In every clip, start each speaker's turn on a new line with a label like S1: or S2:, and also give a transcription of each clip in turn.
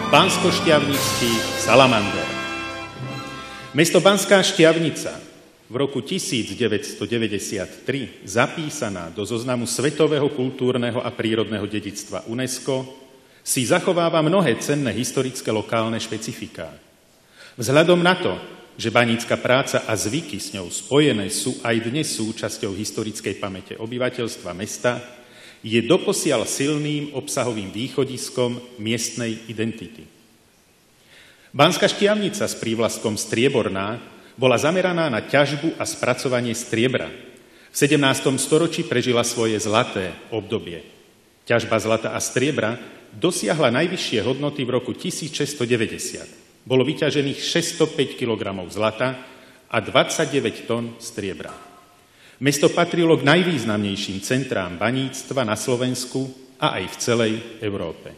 S1: Banskoštiavnický salamander. Mesto Banská Štiavnica, v roku 1993 zapísaná do zoznamu Svetového kultúrneho a prírodného dedičstva UNESCO, si zachováva mnohé cenné historické lokálne špecifiká. Vzhľadom na to, že banícka práca a zvyky s ňou spojené sú aj dnes súčasťou historickej pamäte obyvateľstva mesta, je doposiaľ silným obsahovým východiskom miestnej identity. Banská Štiavnica s prívlastkom Strieborná bola zameraná na ťažbu a spracovanie striebra. V 17. storočí prežila svoje zlaté obdobie. Ťažba zlata a striebra dosiahla najvyššie hodnoty v roku 1690. Bolo vyťažených 605 kg zlata a 29 tón striebra. Mesto patrilo k najvýznamnejším centrám baníctva na Slovensku a aj v celej Európe.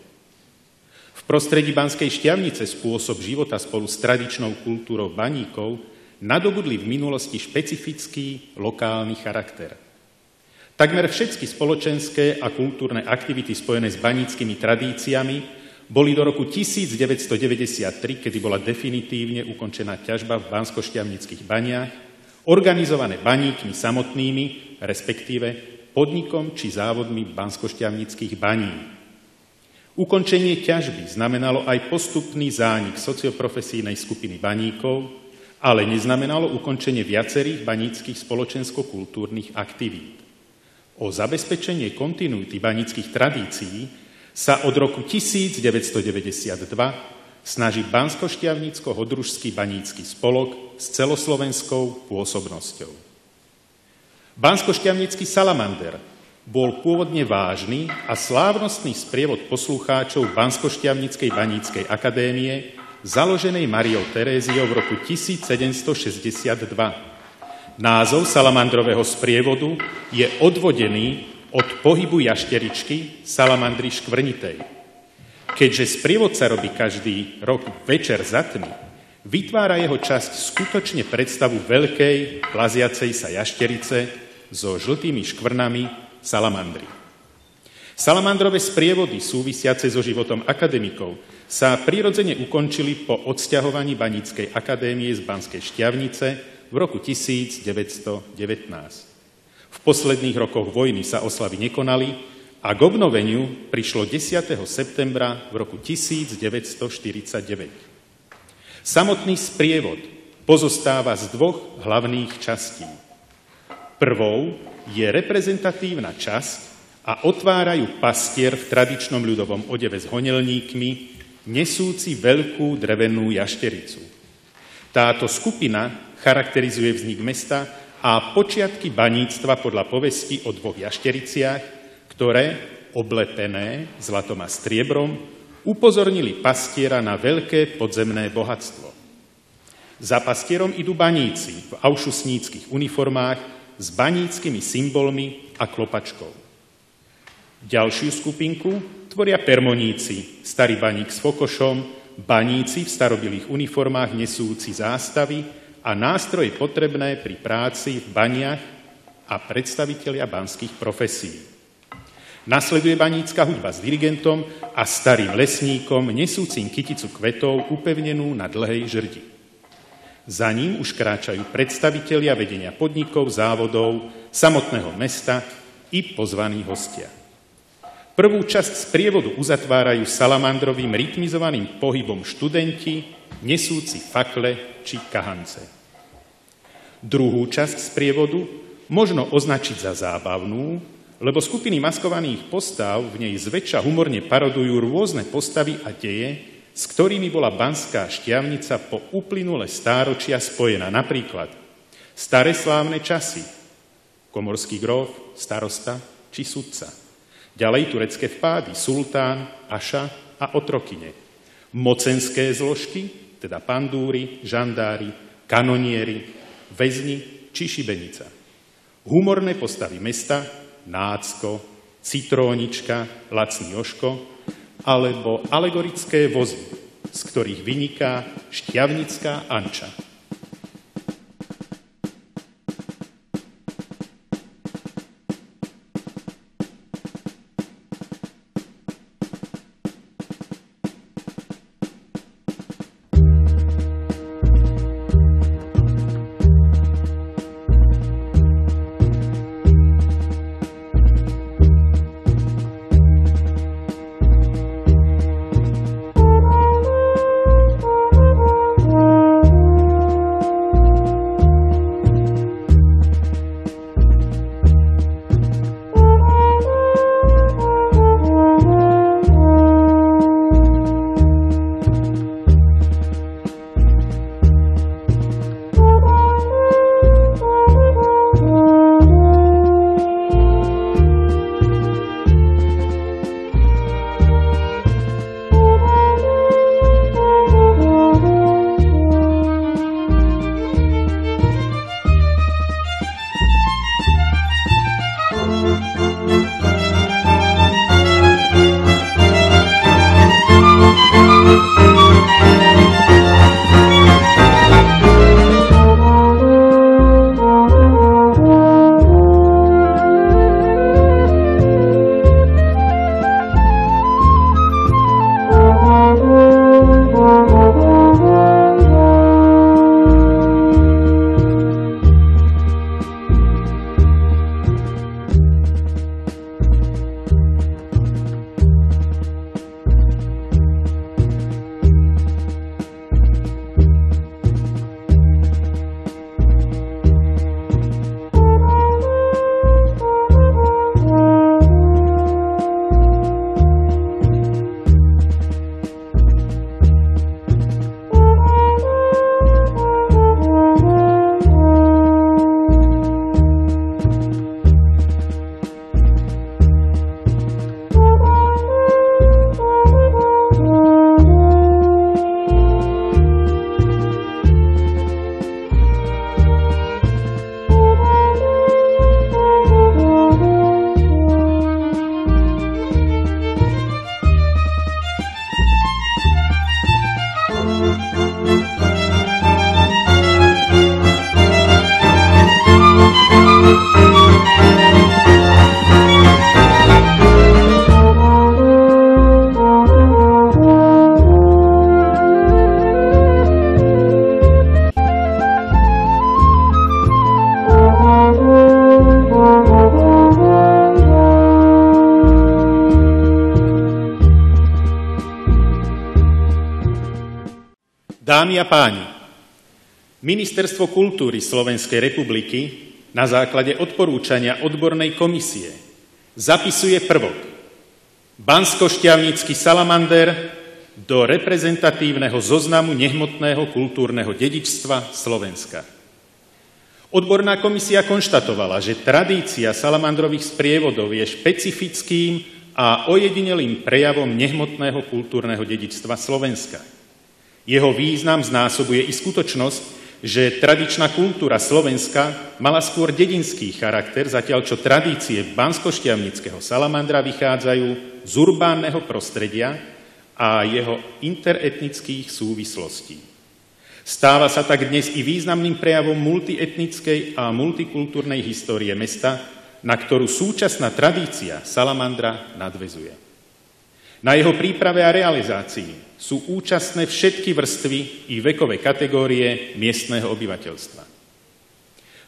S1: V prostredí Banskej Štiavnice spôsob života spolu s tradičnou kultúrou baníkov nadobudli v minulosti špecifický lokálny charakter. Takmer všetky spoločenské a kultúrne aktivity spojené s baníckymi tradíciami boli do roku 1993, kedy bola definitívne ukončená ťažba v banskoštiavnických baniach, organizované baníkmi samotnými, respektíve podnikom či závodmi banskoštiavnických baní. Ukončenie ťažby znamenalo aj postupný zánik socioprofesijnej skupiny baníkov, ale neznamenalo ukončenie viacerých baníckych spoločensko-kultúrnych aktivít. O zabezpečenie kontinuity baníckych tradícií sa od roku 1992 snaží Banskoštiavnicko-Hodružský banícky spolok s celoslovenskou pôsobnosťou. Banskoštiavnický salamander bol pôvodne vážny a slávnostný sprievod poslucháčov Banskoštiavnickej baníckej akadémie, založenej Mariou Teréziou v roku 1762. Názov salamandrového sprievodu je odvodený od pohybu jašteričky salamandry škvrnitej. Keďže sprievodca robí každý rok večer za tmy, vytvára jeho časť skutočne predstavu veľkej, plaziacej sa jašterice so žltými škvrnami salamandry. Salamandrové sprievody súvisiace so životom akademikov sa prirodzene ukončili po odsťahovaní Baníckej akadémie z Banskej Štiavnice v roku 1919. V posledných rokoch vojny sa oslavy nekonali a k obnoveniu prišlo 10. septembra v roku 1949. Samotný sprievod pozostáva z dvoch hlavných častí. Prvou je reprezentatívna časť a otvárajú pastier v tradičnom ľudovom odeve s honelníkmi, nesúci veľkú drevenú jaštericu. Táto skupina charakterizuje vznik mesta a počiatky baníctva podľa povesti o dvoch jaštericiach, ktoré, oblepené zlatom a striebrom, upozornili pastiera na veľké podzemné bohatstvo. Za pastierom idú baníci v aušusníckych uniformách s baníckymi symbolmi a klopačkou. Ďalšiu skupinku tvoria permoníci, starý baník s fokošom, baníci v starobilých uniformách nesúci zástavy a nástroje potrebné pri práci v baniach a predstavitelia banských profesí. Nasleduje banícka hudba s dirigentom a starým lesníkom nesúcim kyticu kvetov upevnenú na dlhej žrdi. Za ním už kráčajú predstavitelia vedenia podnikov, závodov, samotného mesta i pozvaní hostia. Prvú časť sprievodu uzatvárajú salamandrovým rytmizovaným pohybom študenti, nesúci fakle či kahance. Druhú časť sprievodu možno označiť za zábavnú, lebo skupiny maskovaných postáv v nej zväčša humorne parodujú rôzne postavy a deje, s ktorými bola Banská Štiavnica po uplynulé stáročia spojená. Napríklad staré slávne časy, komorský gróf, starosta či sudca. Ďalej turecké vpády, sultán, paša a otrokyne. Mocenské zložky, teda pandúry, žandári, kanonieri, väzni či šibenica. Humorné postavy mesta, Nácko, Citrónička, Lacný Jožko, alebo alegorické vozy, z ktorých vyniká Štiavnická Anča. Dámy a páni, Ministerstvo kultúry Slovenskej republiky na základe odporúčania odbornej komisie zapisuje prvok Banskoštiavnický salamander do reprezentatívneho zoznamu nehmotného kultúrneho dedičstva Slovenska. Odborná komisia konštatovala, že tradícia salamandrových sprievodov je špecifickým a ojedinelým prejavom nehmotného kultúrneho dedičstva Slovenska. Jeho význam znásobuje i skutočnosť, že tradičná kultúra Slovenska mala skôr dedinský charakter, zatiaľ čo tradície banskoštiavnického salamandra vychádzajú z urbánneho prostredia a jeho interetnických súvislostí. Stáva sa tak dnes i významným prejavom multietnickej a multikultúrnej histórie mesta, na ktorú súčasná tradícia salamandra nadväzuje. Na jeho príprave a realizácii sú účastné všetky vrstvy i vekové kategórie miestneho obyvateľstva.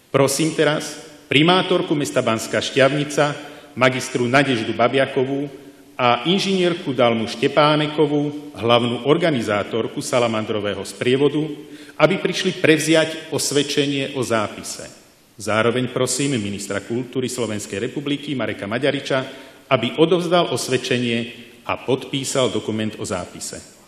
S1: Prosím teraz primátorku mesta Banská Štiavnica, magistru Nadeždu Babiakovú a inžinierku Dalmu Štepánekovú, hlavnú organizátorku salamandrového sprievodu, aby prišli prevziať osvedčenie o zápise. Zároveň prosím ministra kultúry Slovenskej republiky Mareka Maďariča, aby odovzdal osvedčenie a podpísal dokument o zápise.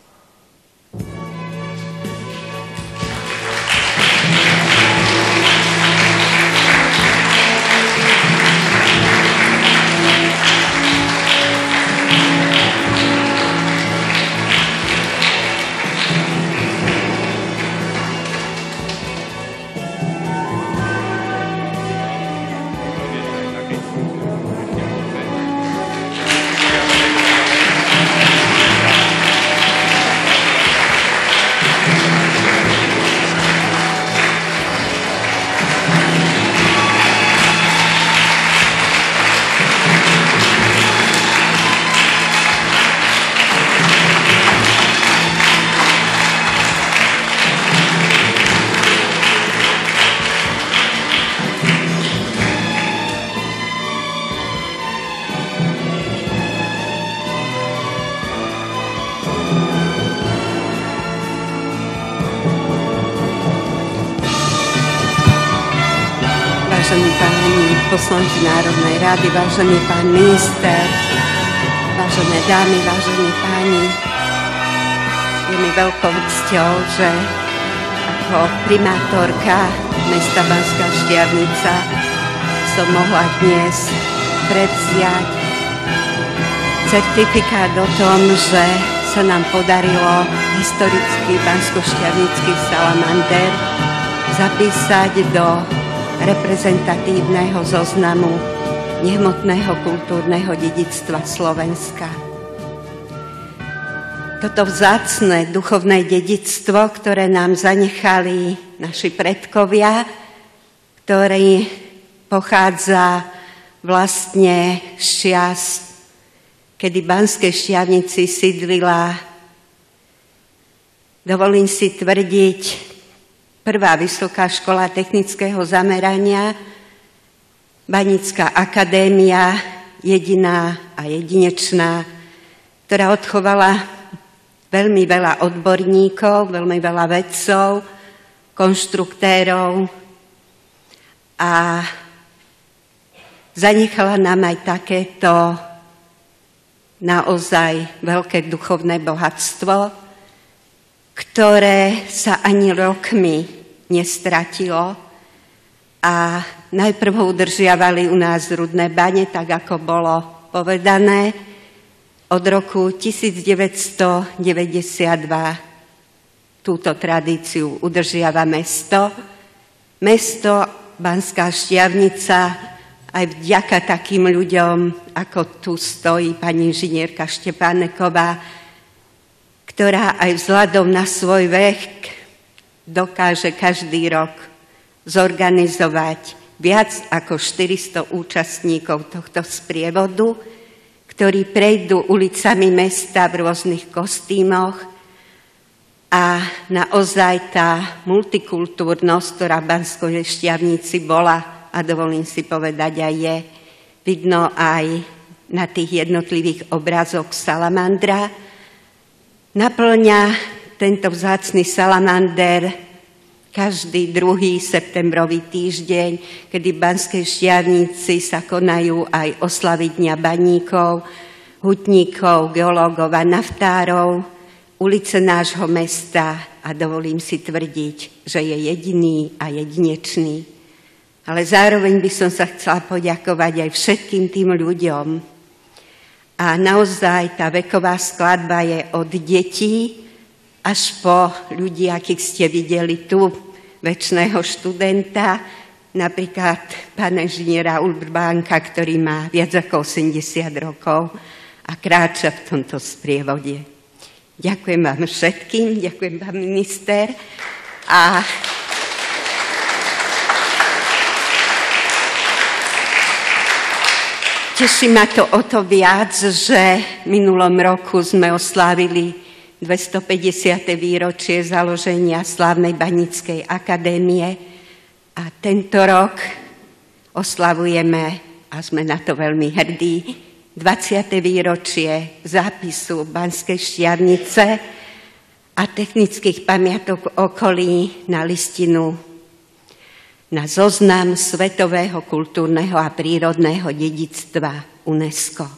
S2: Vážení páni poslanci Národnej rady, vážený pán minister, vážené dámy, vážení páni, je mi veľkou cťou, že ako primátorka mesta Banská Štiavnica som mohla dnes prevziať certifikát o tom, že sa nám podarilo historický banskoštiavnický salamander zapísať do reprezentatívneho zoznamu nehmotného kultúrneho dedičstva Slovenska. Toto vzácne duchovné dedičstvo, ktoré nám zanechali naši predkovia, ktorý pochádza vlastne z čias, kedy v Banskej Štiavnici sídlila, dovolím si tvrdiť, prvá vysoká škola technického zamerania, Banícka akadémia, jediná a jedinečná, ktorá odchovala veľmi veľa odborníkov, veľmi veľa vedcov, konštruktérov a zanechala nám aj takéto naozaj veľké duchovné bohatstvo, ktoré sa ani rokmi nestratilo a najprv ho udržiavali u nás rudné bane, tak ako bolo povedané. Od roku 1992 túto tradíciu udržiava mesto. Mesto Banská Štiavnica aj vďaka takým ľuďom, ako tu stojí pani inžinierka Štepáneková, ktorá aj vzhľadom na svoj vek dokáže každý rok zorganizovať viac ako 400 účastníkov tohto sprievodu, ktorí prejdú ulicami mesta v rôznych kostýmoch a naozaj tá multikultúrnosť, ktorá v Banskej Štiavnici bola, a dovolím si povedať aj je, vidno aj na tých jednotlivých obrazoch salamandra, naplňa tento vzácny salamander každý 2. septembrový týždeň, kedy v Banskej Štiavnici sa konajú aj oslavy Dňa baníkov, hutníkov, geológov a naftárov, ulice nášho mesta, a dovolím si tvrdiť, že je jediný a jedinečný. Ale zároveň by som sa chcela poďakovať aj všetkým tým ľuďom. A naozaj tá veková skladba je od detí až po ľudí, akých ste videli tu, večného študenta, napríklad pána inžiniera Urbánka, ktorý má viac ako 80 rokov a kráča v tomto sprievode. Ďakujem vám všetkým, ďakujem vám minister a teší ma to o to viac, že minulom roku sme oslávili 250. výročie založenia slávnej Baníckej akadémie a tento rok oslavujeme, a sme na to veľmi hrdí, 20. výročie zápisu Banskej Štiavnice a technických pamiatok okolí na listinu, na zoznam svetového kultúrneho a prírodného dedičstva UNESCO.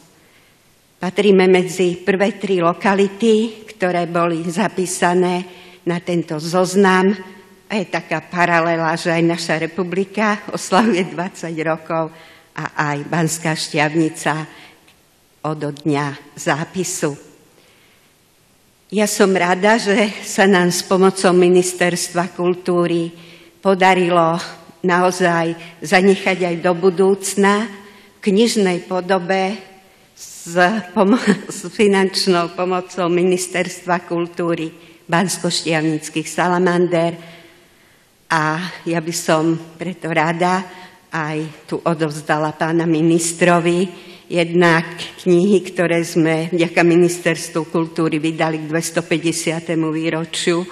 S2: Patríme medzi prvé 3 lokality, ktoré boli zapísané na tento zoznam. A je taká paralela, že aj naša republika oslavuje 20 rokov a aj Banská Štiavnica od dňa zápisu. Ja som rada, že sa nám s pomocou Ministerstva kultúry podarilo naozaj zanechať aj do budúcna v knižnej podobe s finančnou pomocou Ministerstva kultúry Banskoštiavnických salamander. A ja by som preto rada aj tu odovzdala pána ministrovi jednak knihy, ktoré sme vďaka Ministerstvu kultúry vydali k 250. výročiu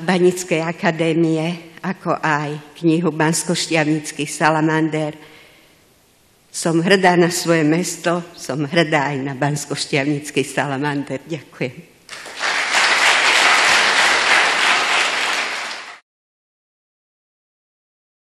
S2: Baníckej akadémie, ako aj knihu Banskoštiavnických salamander. Som hrdá na svoje mesto, som hrdá aj na Banskoštiavnický salamander. Ďakujem.